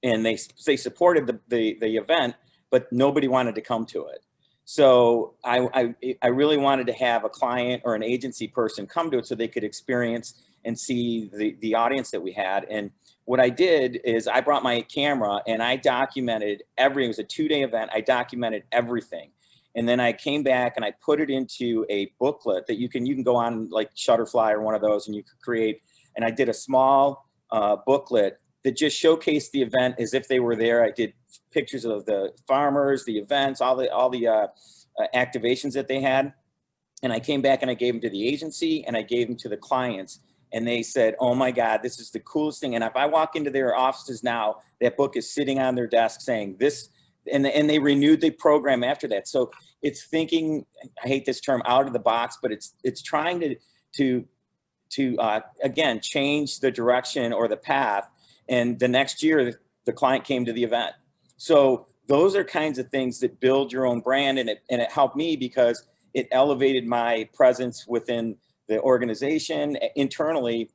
C: and they supported the event, but nobody wanted to come to it. So I really wanted to have a client or an agency person come to it so they could experience and see the audience that we had. And what I did is I brought my camera and I documented it was a 2-day event. I documented everything. And then I came back and I put it into a booklet that you can go on like Shutterfly or one of those, and you could create. And I did a small booklet that just showcased the event as if they were there. I did pictures of the farmers, the events, all the activations that they had. And I came back and I gave them to the agency and I gave them to the clients. And they said, oh my God, this is the coolest thing. And if I walk into their offices now, that book is sitting on their desk saying this. And they renewed the program after that. So it's thinking, I hate this term, out of the box, but it's trying to again, change the direction or the path. And the next year, the client came to the event. So those are kinds of things that build your own brand. And it helped me because it elevated my presence within the organization internally.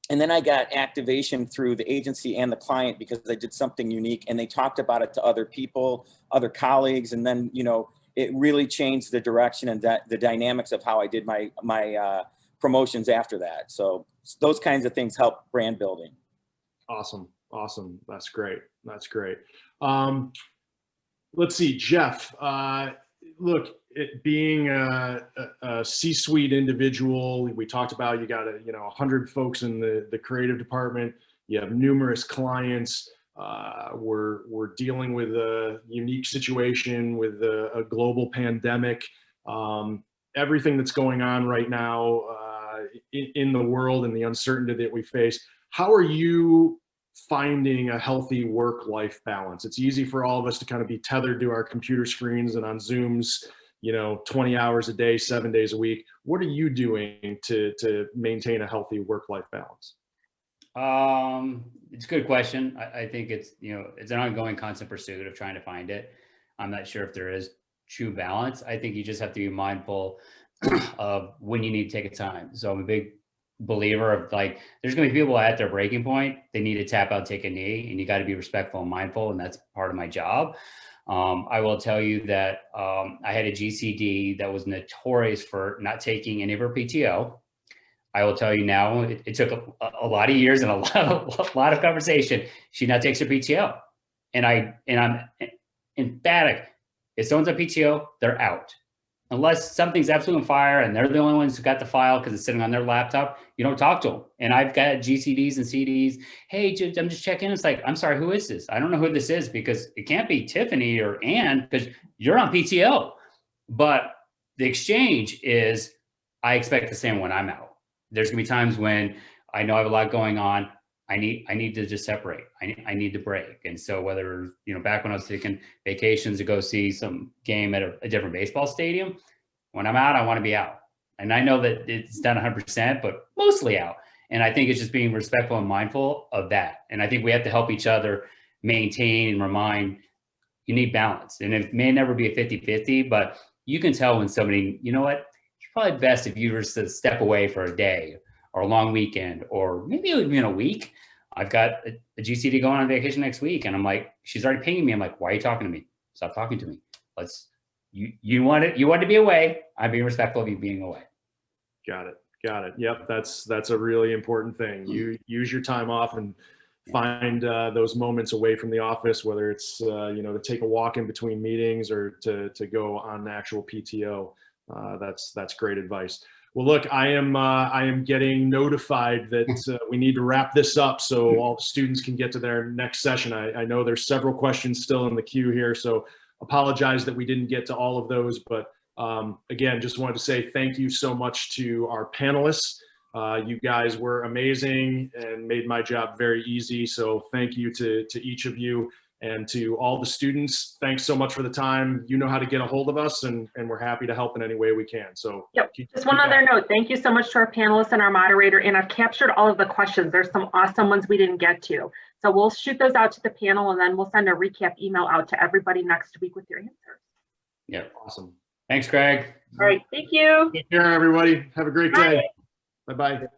C: And then I got activation through the agency and the client because I did something unique, and they talked about it to other people, other colleagues. And then, you know, it really changed the direction and the dynamics of how I did my promotions after that. So those kinds of things help brand building.
A: Awesome. Awesome. That's great. That's great. Let's see, Jeff, look, being a C-suite individual, we talked about, you got 100 folks in the creative department. You have numerous clients. We're dealing with a unique situation with a global pandemic. Everything that's going on right now in the world and the uncertainty that we face. How are you finding a healthy work-life balance? It's easy for all of us to kind of be tethered to our computer screens and on Zooms, 20 hours a day, 7 days a week. What are you doing to maintain a healthy work-life balance?
E: It's a good question. I think it's an ongoing constant pursuit of trying to find it. I'm not sure if there is true balance. I think you just have to be mindful of when you need to take a time. So I'm a big believer of, like, there's going to be people at their breaking point. They need to tap out, take a knee, and you got to be respectful and mindful. And that's part of my job. I will tell you that I had a GCD that was notorious for not taking any of her PTO. I will tell you now, it took a lot of years and a lot of conversation. She now takes her PTO, and I'm emphatic. If someone's on PTO, they're out. Unless something's absolutely on fire and they're the only ones who got the file because it's sitting on their laptop, you don't talk to them. And I've got GCDs and CDs. Hey, I'm just checking. It's like, I'm sorry, who is this? I don't know who this is, because it can't be Tiffany or Ann because you're on PTO. But the exchange is, I expect the same when I'm out. There's gonna be times when I know I have a lot going on. I need to just separate. I need to break. And so whether, back when I was taking vacations to go see some game at a different baseball stadium, when I'm out, I want to be out. And I know that it's not 100%, but mostly out. And I think it's just being respectful and mindful of that. And I think we have to help each other maintain and remind, you need balance. And it may never be a 50-50, but you can tell when somebody, you know what, it's probably best if you were to step away for a day or a long weekend, or maybe even a week. I've got a GCD going on vacation next week, and I'm like, she's already pinging me. I'm like, why are you talking to me? Stop talking to me. you want to be away. I'm being respectful of you being away.
A: Got it. Yep, that's a really important thing. You use your time off and find those moments away from the office, whether it's to take a walk in between meetings or to go on actual PTO. That's great advice. Well, look, I am getting notified that we need to wrap this up so all the students can get to their next session. I know there's several questions still in the queue here, so apologize that we didn't get to all of those, but again, just wanted to say thank you so much to our panelists. You guys were amazing and made my job very easy. So thank you to each of you, and to all the students. Thanks so much for the time. You know how to get a hold of us, and we're happy to help in any way we can. So
F: yep. Just one other note. Thank you so much to our panelists and our moderator. And I've captured all of the questions. There's some awesome ones we didn't get to. So we'll shoot those out to the panel, and then we'll send a recap email out to everybody next week with your answers.
E: Yep.
A: Awesome.
E: Thanks, Craig.
F: All right. Thank you.
A: Take care, everybody. Have a great day. Bye-bye.